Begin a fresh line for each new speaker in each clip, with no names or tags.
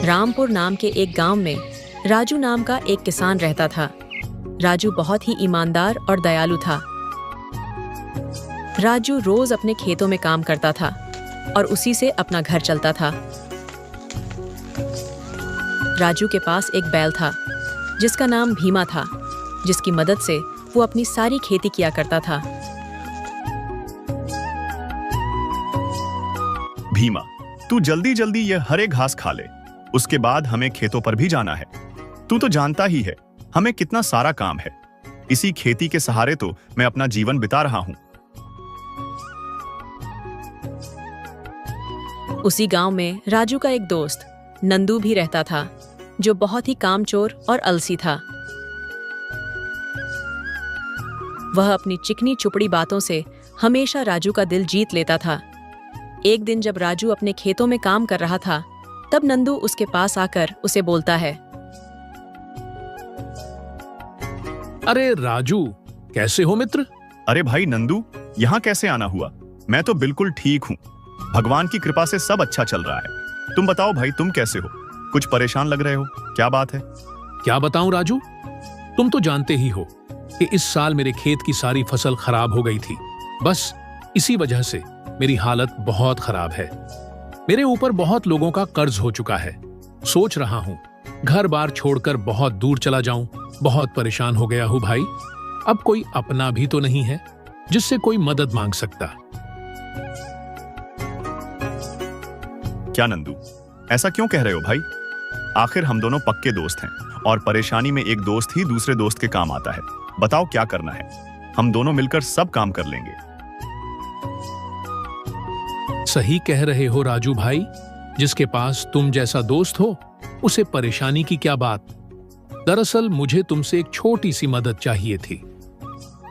रामपुर नाम के एक गांव में राजू नाम का एक किसान रहता था। राजू बहुत ही ईमानदार और दयालु था। राजू रोज अपने खेतों में काम करता था और उसी से अपना घर चलता था। राजू के पास एक बैल था जिसका नाम भीमा था, जिसकी मदद से वो अपनी सारी खेती किया करता था।
भीमा, तू जल्दी जल्दी ये हरे घास खा ले, उसके बाद हमें खेतों पर भी जाना है। तू तो जानता ही है हमें कितना सारा काम है। इसी खेती के सहारे तो मैं अपना जीवन बिता रहा हूं।
उसी गांव में राजू का एक दोस्त नंदू भी रहता था, जो बहुत ही कामचोर और अलसी था। वह अपनी चिकनी चुपड़ी बातों से हमेशा राजू का दिल जीत लेता था। एक दिन जब राजू अपने खेतों में काम कर रहा था, तब नंदू उसके पास आकर उसे बोलता है,
अरे राजू, कैसे हो मित्र?
अरे भाई नंदू, यहाँ कैसे आना हुआ? मैं तो बिल्कुल ठीक हूँ। भगवान की कृपा से सब अच्छा चल रहा है। तुम बताओ भाई, तुम कैसे हो? कुछ परेशान लग रहे हो, क्या बात है?
क्या बताऊं राजू, तुम तो जानते ही हो कि इस साल मेरे खेत की सारी फसल खराब हो गई थी। बस इसी वजह से मेरी हालत बहुत खराब है। मेरे ऊपर बहुत लोगों का कर्ज हो चुका है। सोच रहा हूं घर बार छोड़कर बहुत दूर चला जाऊं। बहुत परेशान हो गया हूं भाई। अब कोई अपना भी तो नहीं है जिससे कोई मदद मांग सकता।
क्या नंदू, ऐसा क्यों कह रहे हो भाई? आखिर हम दोनों पक्के दोस्त हैं और परेशानी में एक दोस्त ही दूसरे दोस्त के काम आता है। बताओ क्या करना है, हम दोनों मिलकर सब काम कर लेंगे।
सही कह रहे हो राजू भाई, जिसके पास तुम जैसा दोस्त हो उसे परेशानी की क्या बात। दरअसल मुझे तुमसे एक छोटी सी मदद चाहिए थी।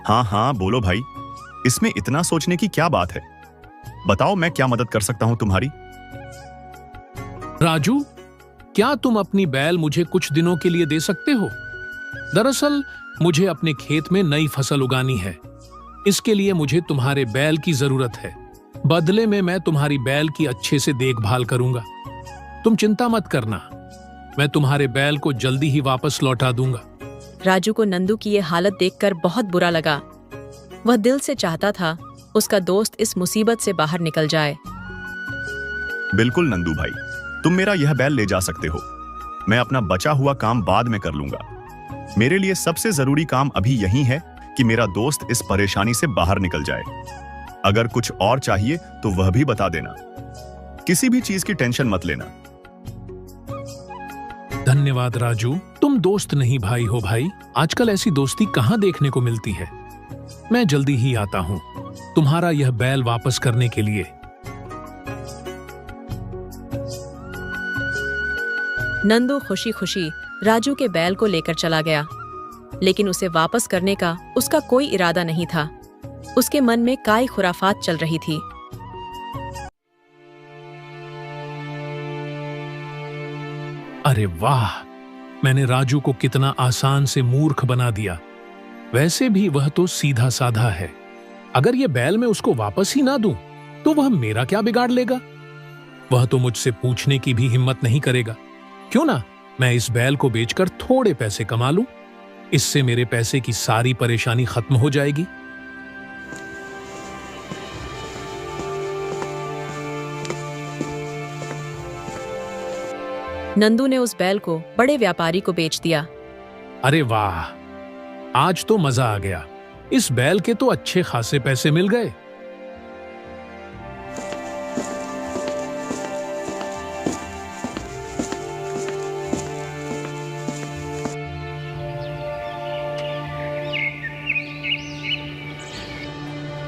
हाँ हाँ बोलो भाई, इसमें इतना सोचने की क्या बात है? बताओ मैं क्या मदद कर सकता हूं तुम्हारी।
राजू, क्या तुम अपनी बैल मुझे कुछ दिनों के लिए दे सकते हो? दरअसल मुझे अपने खेत में नई फसल उगानी है। इसके लिए मुझे तुम्हारे बैल की जरूरत है। बदले में मैं तुम्हारी बैल की अच्छे से देखभाल करूंगा। तुम चिंता मत करना, मैं तुम्हारे बैल को जल्दी ही वापस लौटा दूंगा।
राजू को नंदू की ये हालत देखकर बहुत बुरा लगा। वह दिल से चाहता था उसका दोस्त इस मुसीबत से बाहर निकल जाए।
बिल्कुल नंदू भाई, तुम मेरा यह बैल ले जा सकते हो। मैं अपना बचा हुआ काम बाद में कर लूंगा। मेरे लिए सबसे जरूरी काम अभी यही है कि मेरा दोस्त इस परेशानी से बाहर निकल जाए। अगर कुछ और चाहिए तो वह भी बता देना। किसी भी चीज की टेंशन मत लेना।
धन्यवाद राजू, तुम दोस्त नहीं भाई हो भाई। आजकल ऐसी दोस्ती कहां देखने को मिलती है। मैं जल्दी ही आता हूं तुम्हारा यह बैल वापस करने के लिए।
नंदू खुशी खुशी राजू के बैल को लेकर चला गया, लेकिन उसे वापस करने का उसका कोई इरादा नहीं था। उसके मन में काई खुराफात चल रही थी।
अरे वाह, मैंने राजू को कितना आसान से मूर्ख बना दिया। वैसे भी वह तो सीधा साधा है। अगर ये बैल मैं उसको वापस ही ना दूं, तो वह मेरा क्या बिगाड़ लेगा? वह तो मुझसे पूछने की भी हिम्मत नहीं करेगा। क्यों ना मैं इस बैल को बेचकर थोड़े पैसे कमा लूं। इससे मेरे पैसे की सारी परेशानी खत्म हो जाएगी।
नंदू ने उस बैल को बड़े व्यापारी को बेच दिया।
अरे वाह, आज तो मजा आ गया। इस बैल के तो अच्छे खासे पैसे मिल गए।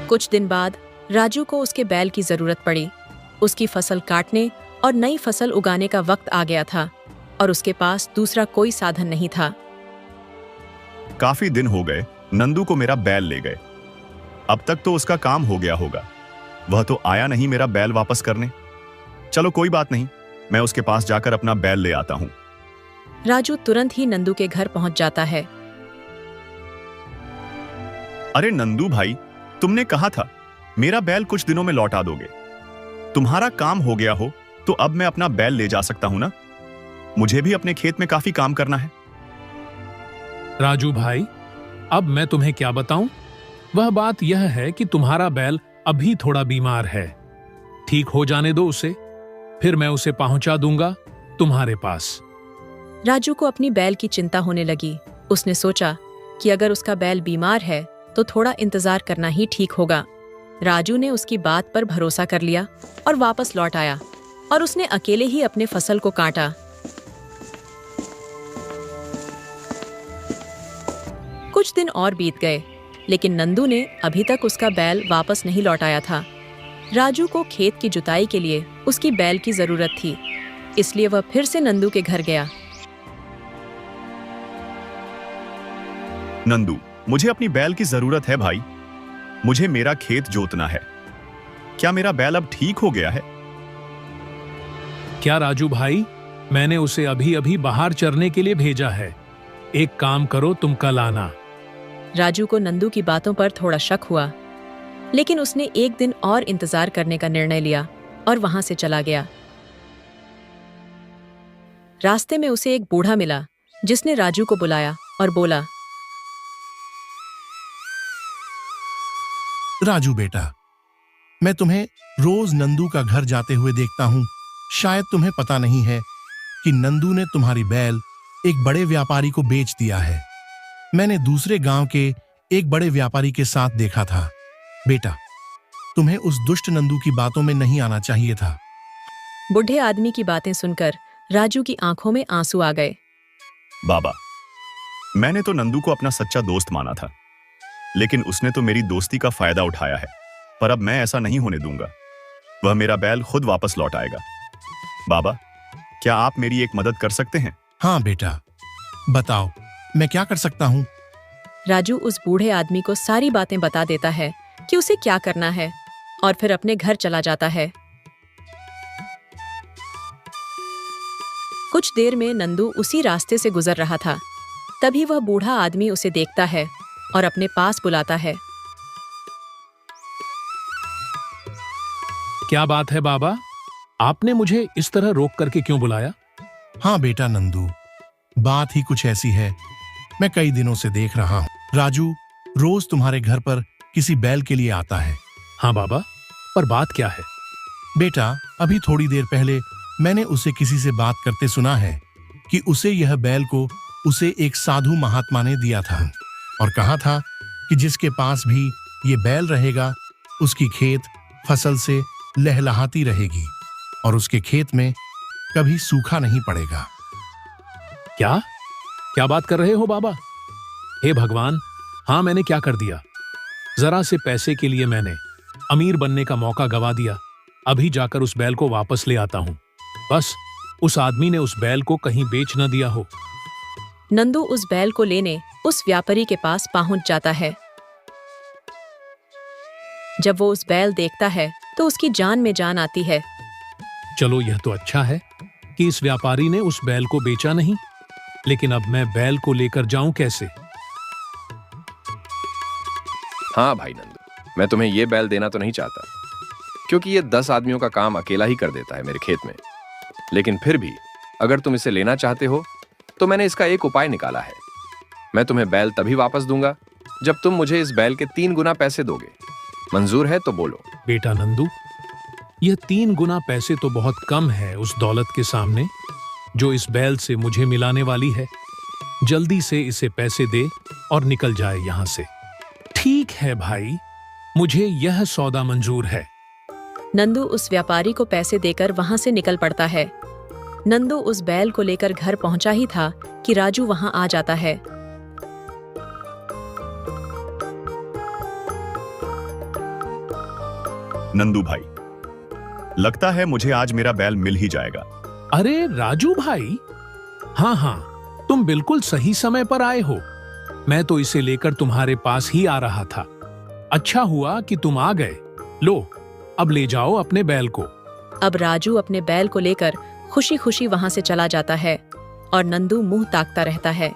कुछ दिन बाद राजू को उसके बैल की जरूरत पड़ी। उसकी फसल काटने और नई फसल उगाने का वक्त आ गया था और उसके पास दूसरा कोई साधन नहीं था।
काफी दिन हो गए नंदू को मेरा बैल ले गए। अब तक तो उसका काम हो गया होगा। वह तो आया नहीं मेरा बैल वापस करने। चलो कोई बात नहीं, मैं उसके पास जाकर अपना बैल ले आता हूं।
राजू तुरंत ही नंदू के घर पहुंच जाता है।
अरे नंदू भाई, तुमने कहा था मेरा बैल कुछ दिनों में लौटा दोगे। तुम्हारा काम हो गया हो तो अब मैं अपना बैल ले जा सकता हूं ना? मुझे भी अपने खेत में काफी काम करना है।
राजू भाई, अब मैं तुम्हें क्या बताऊं? वह बात यह है कि तुम्हारा बैल अभी थोड़ा बीमार है। ठीक हो जाने दो उसे, फिर मैं उसे पहुंचा दूंगा तुम्हारे पास।
राजू को अपनी बैल की चिंता होने लगी। उसने सोचा कि अगर उसका बैल बीमार है तो थोड़ा इंतजार करना ही ठीक होगा। राजू ने उसकी बात पर भरोसा कर लिया और वापस लौट आया और उसने अकेले ही अपने फसल को काटा। कुछ दिन और बीत गए, लेकिन नंदू ने अभी तक उसका बैल वापस नहीं लौटाया था। राजू को खेत की जुताई के लिए उसकी बैल की जरूरत थी, इसलिए वह फिर से नंदू के घर गया।
नंदू, मुझे अपनी बैल की जरूरत है भाई। मुझे मेरा खेत जोतना है। क्या मेरा बैल अब ठीक हो गया है?
क्या राजू भाई, मैंने उसे अभी अभी बाहर चरने के लिए भेजा है। एक काम करो, तुम कल आना।
राजू को नंदू की बातों पर थोड़ा शक हुआ, लेकिन उसने एक दिन और इंतजार करने का निर्णय लिया और वहां से चला गया। रास्ते में उसे एक बूढ़ा मिला जिसने राजू को बुलाया और बोला,
राजू बेटा, मैं तुम्हें रोज नंदू का घर जाते हुए देखता हूं। शायद तुम्हें पता नहीं है कि नंदू ने तुम्हारी बैल एक बड़े व्यापारी को बेच दिया है। मैंने दूसरे गांव के एक बड़े व्यापारी के साथ देखा था। बेटा, तुम्हें उस दुष्ट नंदू की बातों में नहीं आना चाहिए था।
बूढ़े आदमी की बातें सुनकर राजू की आंखों में आंसू आ गए।
बाबा, मैंने तो नंदू को अपना सच्चा दोस्त माना था, लेकिन उसने तो मेरी दोस्ती का फायदा उठाया है। पर अब मैं ऐसा नहीं होने दूंगा। वह मेरा बैल खुद वापस लौट आएगा। बाबा, क्या आप मेरी एक मदद कर सकते हैं?
हाँ बेटा, बताओ मैं क्या कर सकता हूँ।
राजू उस बूढ़े आदमी को सारी बातें बता देता है कि उसे क्या करना है और फिर अपने घर चला जाता है। कुछ देर में नंदू उसी रास्ते से गुजर रहा था। तभी वह बूढ़ा आदमी उसे देखता है और अपने पास बुलाता है।
क्या बात है बाबा, आपने मुझे इस तरह रोक करके क्यों बुलाया?
हाँ बेटा नंदू, बात ही कुछ ऐसी है। मैं कई दिनों से देख रहा हूँ राजू रोज तुम्हारे घर पर किसी बैल के लिए आता है।
हाँ बाबा, पर बात क्या है?
बेटा, अभी थोड़ी देर पहले मैंने उसे किसी से बात करते सुना है कि उसे यह बैल को उसे एक साधु महात्मा ने दिया था और कहा था कि जिसके पास भी ये बैल रहेगा उसकी खेत फसल से लहलहाती रहेगी और उसके खेत में कभी सूखा नहीं पड़ेगा।
क्या क्या बात कर रहे हो बाबा? हे भगवान, हाँ मैंने क्या कर दिया? जरा से पैसे के लिए मैंने अमीर बनने का मौका गवा दिया। अभी जाकर उस बैल को वापस ले आता हूं। बस उस आदमी ने उस बैल को कहीं बेच न दिया हो।
नंदू उस बैल को लेने उस व्यापारी के पास पहुंच जाता है। जब वो उस बैल देखता है तो उसकी जान में जान आती है।
चलो, यह तो अच्छा है कि इस व्यापारी ने उस बैल को बेचा नहीं, लेकिन अब मैं बैल को लेकर जाऊं कैसे?
हाँ भाई नंदू, मैं तुम्हें ये बैल देना तो नहीं चाहता, क्योंकि ये 10 आदमियों का काम अकेला ही कर देता है मेरे खेत में। लेकिन फिर भी अगर तुम इसे लेना चाहते हो तो मैंने इसका एक उपाय निकाला है। मैं तुम्हें बैल तभी वापस दूंगा जब तुम मुझे इस बैल के 3 गुना पैसे दोगे। मंजूर है तो बोलो।
बेटा नंदू, यह 3 गुना पैसे तो बहुत कम है उस दौलत के सामने जो इस बैल से मुझे मिलाने वाली है। जल्दी से इसे पैसे दे और निकल जाए यहां से। ठीक है भाई, मुझे यह सौदा मंजूर है।
नंदू उस व्यापारी को पैसे देकर वहां से निकल पड़ता है। नंदू उस बैल को लेकर घर पहुंचा ही था कि राजू वहां आ जाता है।
नंदू भाई, लगता है मुझे आज मेरा बैल मिल ही जाएगा।
अरे राजू भाई, हाँ हाँ, तुम बिल्कुल सही समय पर आए हो। मैं तो इसे लेकर तुम्हारे पास ही आ रहा था। अच्छा हुआ कि तुम आ गए। लो, अब ले जाओ अपने बैल को।
अब राजू अपने बैल को लेकर खुशी खुशी वहां से चला जाता है और नंदू मुंह ताकता रहता है।